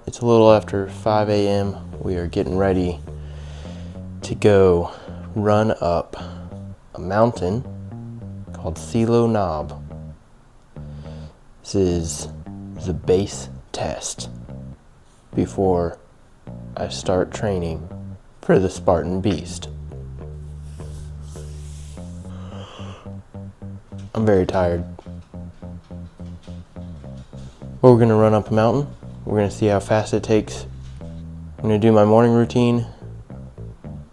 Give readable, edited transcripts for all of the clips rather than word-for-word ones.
It's a little after 5 a.m. We are getting ready to go run up a mountain called Celo Knob. This is the base test before I start training for the Spartan Beast. I'm very tired. But we're gonna run up a mountain. We're gonna see how fast it takes. I'm gonna do my morning routine,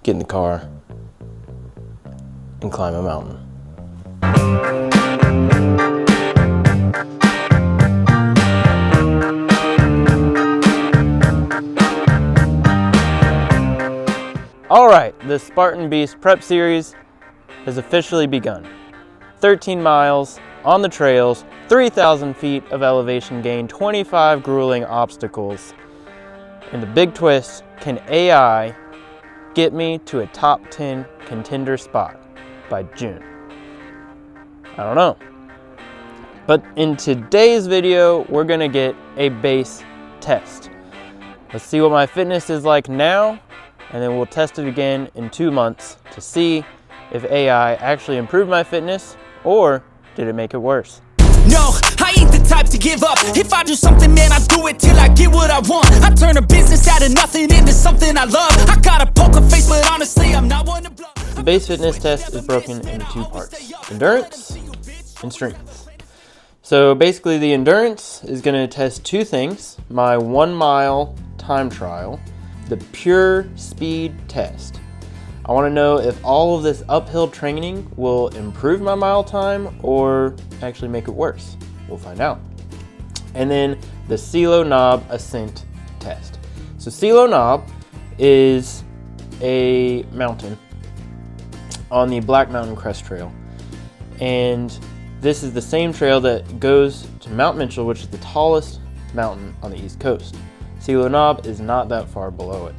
get in the car, and climb a mountain. All right, the Spartan Beast Prep series has officially begun. 13 miles on the trails, 3,000 feet of elevation gain, 25 grueling obstacles. And the big twist, can AI get me to a top 10 contender spot by June? I don't know. But in today's video, we're gonna get a base test. Let's see what my fitness is like now, and then we'll test it again in 2 months to see if AI actually improved my fitness or did it make it worse. No, I ain't the type to give up. If I do something, man, I do it till I get what I want. I turn a business out of nothing into something I love. I got a poker face, but honestly, I'm not one to bluff. The base fitness test is broken into 2 parts, endurance and strength. So basically the endurance is gonna test 2 things, my 1 mile time trial, the pure speed test. I wanna know if all of this uphill training will improve my mile time or actually make it worse. We'll find out. And then the Celo Knob ascent test. So Celo Knob is a mountain on the Black Mountain Crest Trail. And this is the same trail that goes to Mount Mitchell, which is the tallest mountain on the East Coast. Celo Knob is not that far below it.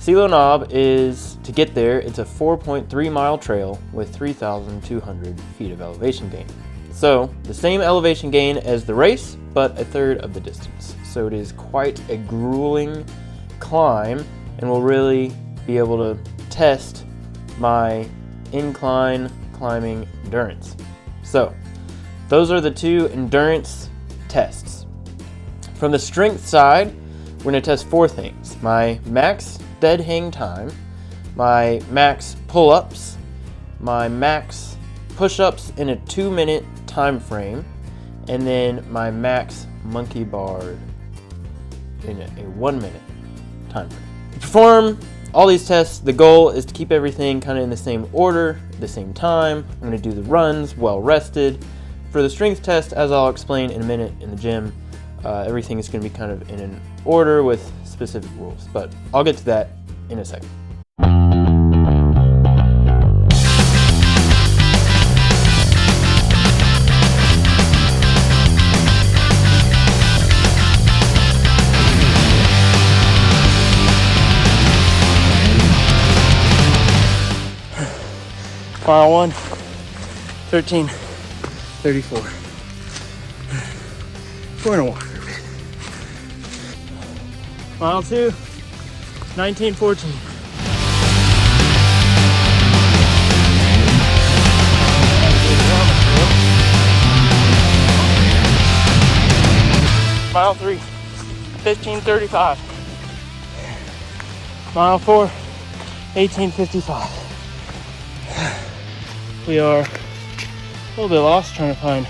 Celo Knob is, to get there, it's a 4.3 mile trail with 3,200 feet of elevation gain. So the same elevation gain as the race, but a third of the distance. So it is quite a grueling climb and will really be able to test my incline climbing endurance. So those are the 2 endurance tests. From the strength side, we're gonna test 4 things. My max dead hang time, my max pull-ups, my max push-ups in a 2-minute time frame, and then my max monkey bar in a 1-minute time frame. To perform all these tests, the goal is to keep everything kind of in the same order, the same time. I'm gonna do the runs well rested. For the strength test, as I'll explain in a minute in the gym, everything is gonna be kind of in an order with specific rules, but I'll get to that in a second. Mile 1, 13:34. We're gonna walk. Mile 2, 19:14. Mile 3, 15:35. Mile 4, 18:55. We are a little bit lost trying to find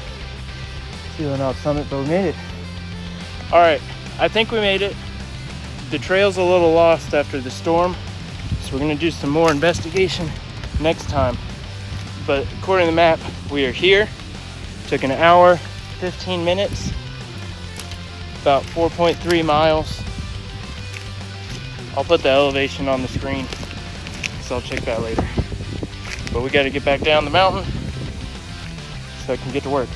Celo Knob Summit, but we made it. All right, I think we made it. The trail's a little lost after the storm, so we're gonna do some more investigation next time. But according to the map, we are here. Took an hour, 15 minutes, about 4.3 miles. I'll put the elevation on the screen, so I'll check that later. But we gotta get back down the mountain so I can get to work.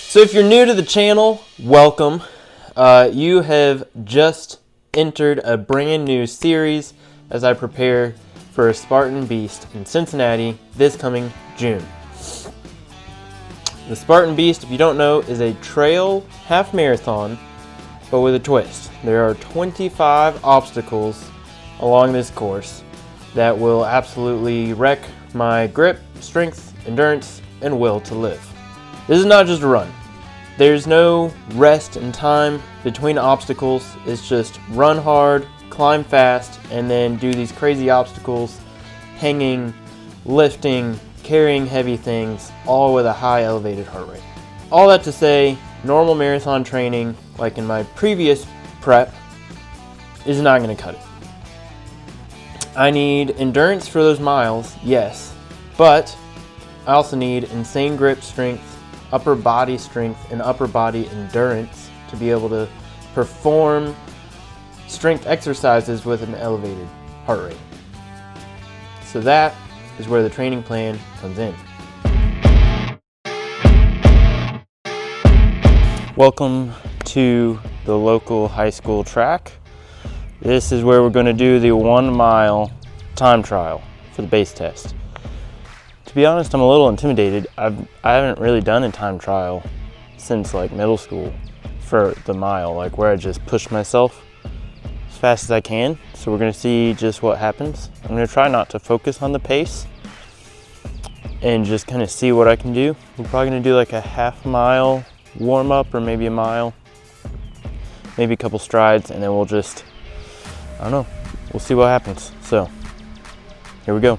So if you're new to the channel, welcome. You have just entered a brand new series as I prepare for for a Spartan Beast in Cincinnati this coming June. The Spartan Beast, if you don't know, is a trail half marathon, but with a twist. There are 25 obstacles along this course that will absolutely wreck my grip, strength, endurance, and will to live. This is not just a run. There's no rest and time between obstacles. It's just run hard, climb fast, and then do these crazy obstacles, hanging, lifting, carrying heavy things, all with a high elevated heart rate. All that to say, normal marathon training, like in my previous prep, is not going to cut it. I need endurance for those miles, yes, but I also need insane grip strength, upper body strength, and upper body endurance to be able to perform strength exercises with an elevated heart rate. So that is where the training plan comes in. Welcome to the local high school track. This is where we're going to do the 1 mile time trial for the base test. To be honest, I'm a little intimidated. I haven't really done a time trial since like middle school for the mile, like where I just push myself as fast as I can. So we're going to see just what happens. I'm going to try not to focus on the pace and just kind of see what I can do. We're probably going to do like a half mile warm up, or maybe a mile, maybe a couple strides, and then we'll just, I don't know, we'll see what happens. So here we go.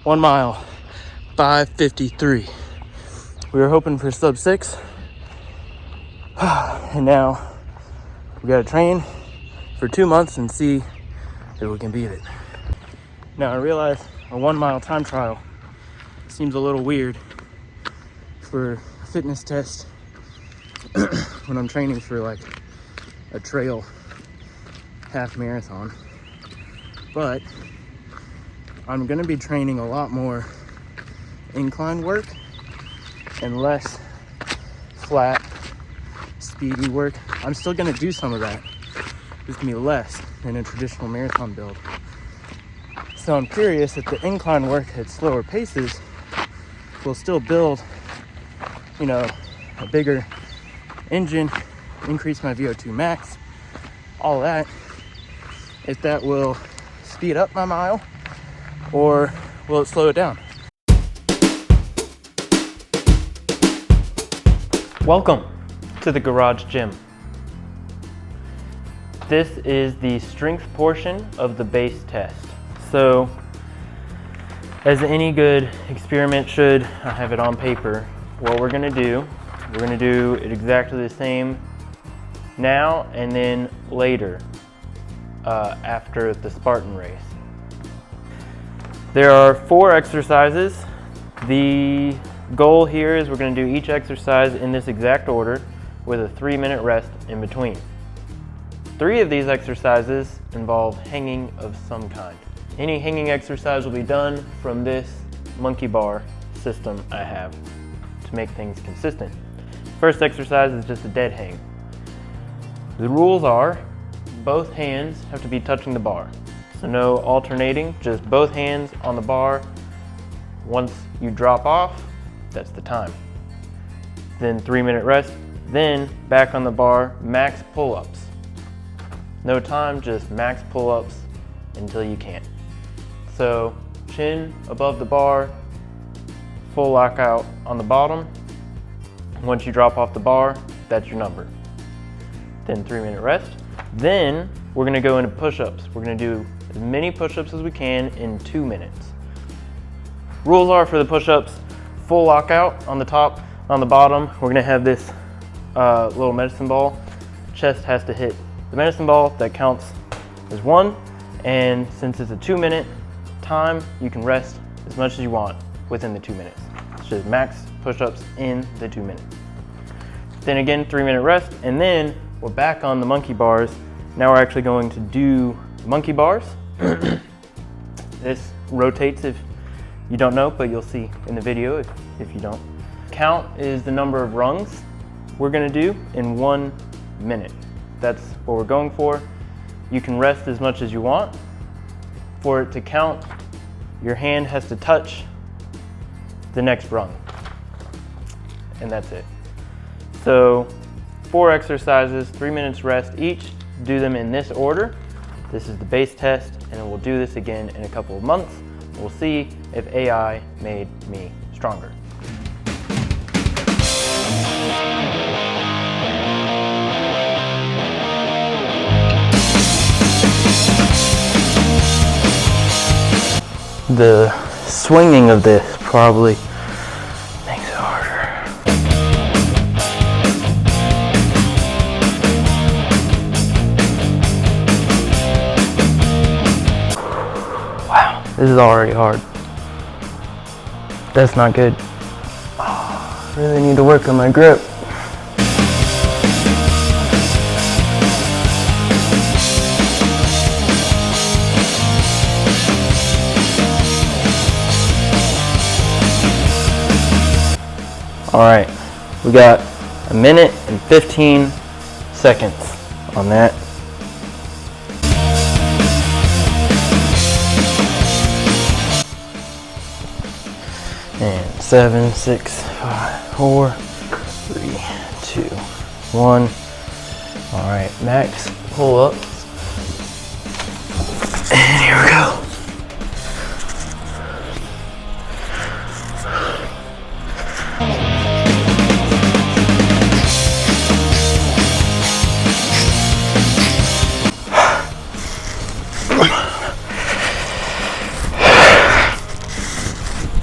One mile, 5:53. We were hoping for sub 6, and now we gotta train for 2 months and see if we can beat it. Now I realize a 1 mile time trial seems a little weird for a fitness test when I'm training for like a trail half marathon, but I'm gonna be training a lot more incline work and less flat, speedy work. I'm still gonna do some of that. It's gonna be less than a traditional marathon build. So I'm curious if the incline work at slower paces will still build, a bigger engine, increase my VO2 max, all that, if that will speed up my mile, or will it slow it down? Welcome to the garage gym. This is the strength portion of the base test. So, as any good experiment should, I have it on paper. What we're gonna do it exactly the same now and then later after the Spartan race. There are 4 exercises. The goal here is we're going to do each exercise in this exact order with a 3-minute rest in between. 3 of these exercises involve hanging of some kind. Any hanging exercise will be done from this monkey bar system I have to make things consistent. First exercise is just a dead hang. The rules are both hands have to be touching the bar. So no alternating, just both hands on the bar. Once you drop off, that's the time. Then 3-minute rest, then back on the bar, max pull-ups. No time, just max pull-ups until you can't. So chin above the bar, full lockout on the bottom. Once you drop off the bar, that's your number. Then 3-minute rest. Then we're gonna go into push-ups. We're gonna do as many push-ups as we can in 2 minutes. Rules are for the push-ups, full lockout on the top, on the bottom. We're gonna have this little medicine ball. Chest has to hit the medicine ball, that counts as 1. And since it's a 2-minute time, you can rest as much as you want within the 2 minutes. It's just max push-ups in the 2 minutes. Then again, 3-minute rest, and then we're back on the monkey bars. Now we're actually going to do monkey bars. This rotates if you don't know, but you'll see in the video if you don't. Count is the number of rungs we're gonna do in 1 minute. That's what we're going for. You can rest as much as you want. For it to count, your hand has to touch the next rung, and that's it. So 4 exercises, 3 minutes rest each. Do them in this order. This is the base test, and then we'll do this again in a couple of months. We'll see if AI made me stronger. The swinging of this probably makes it harder. Wow, this is already hard. That's not good. Oh, I really need to work on my grip. All right, we got 1 minute and 15 seconds on that. And 7, 6, 5, 4, 3, 2, 1. All right, max pull-ups. And here we go.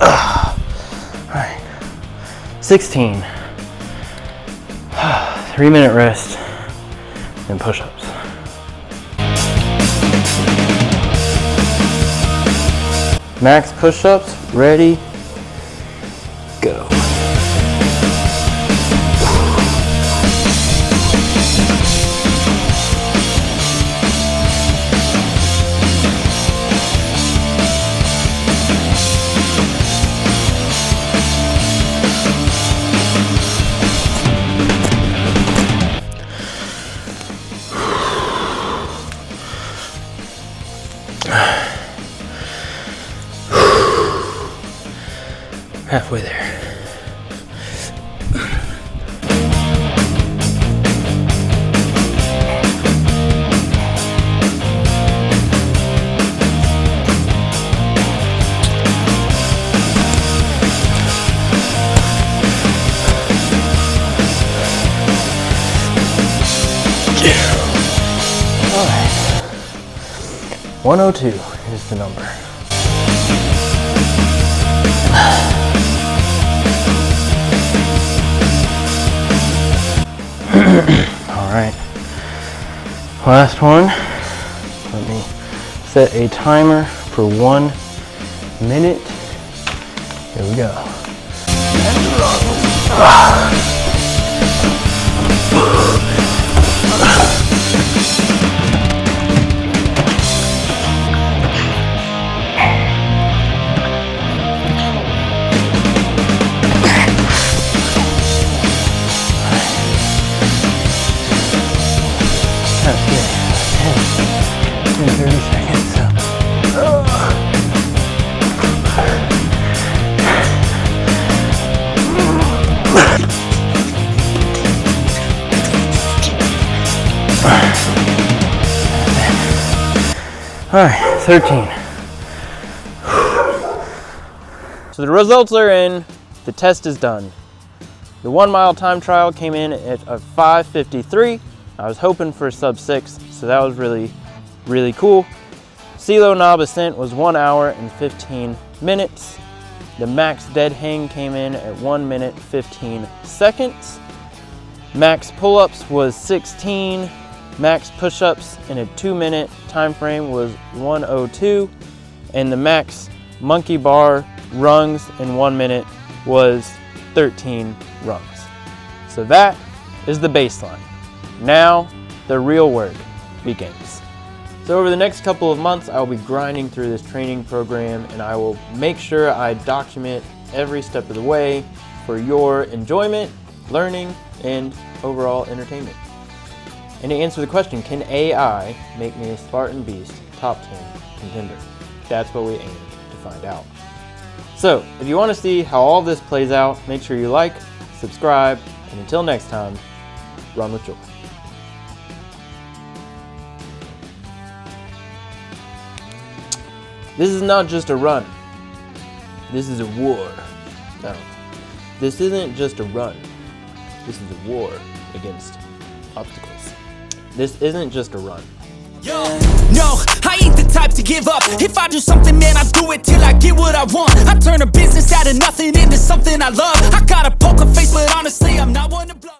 All right, 16. 3-minute rest and push-ups. Max push-ups, ready, go. Halfway there. All right. 102 is the number. All right, last one. Let me set a timer for 1 minute. Here we go. It's been 30 seconds, so. All right, 13. So the results are in, the test is done. The 1 mile time trial came in at a 5:53. I was hoping for a sub 6, so that was really, really cool. Celo Knob ascent was 1 hour and 15 minutes. The max dead hang came in at 1 minute 15 seconds. Max pull-ups was 16. Max push-ups in a 2-minute time frame was 1:02, and the max monkey bar rungs in 1 minute was 13 rungs. So that is the baseline. Now the real work begins. So over the next couple of months, I will be grinding through this training program, and I will make sure I document every step of the way for your enjoyment, learning, and overall entertainment. And to answer the question, can AI make me a Spartan Beast top 10 contender? That's what we aim to find out. So if you want to see how all this plays out, make sure you like, subscribe, and until next time, run with joy. This is not just a run. This is a war. No. This isn't just a run. This is a war against obstacles. This isn't just a run. No, I ain't the type to give up. If I do something, man, I do it till I get what I want. I turn a business out of nothing into something I love. I got a poker face, but honestly, I'm not one to bluff.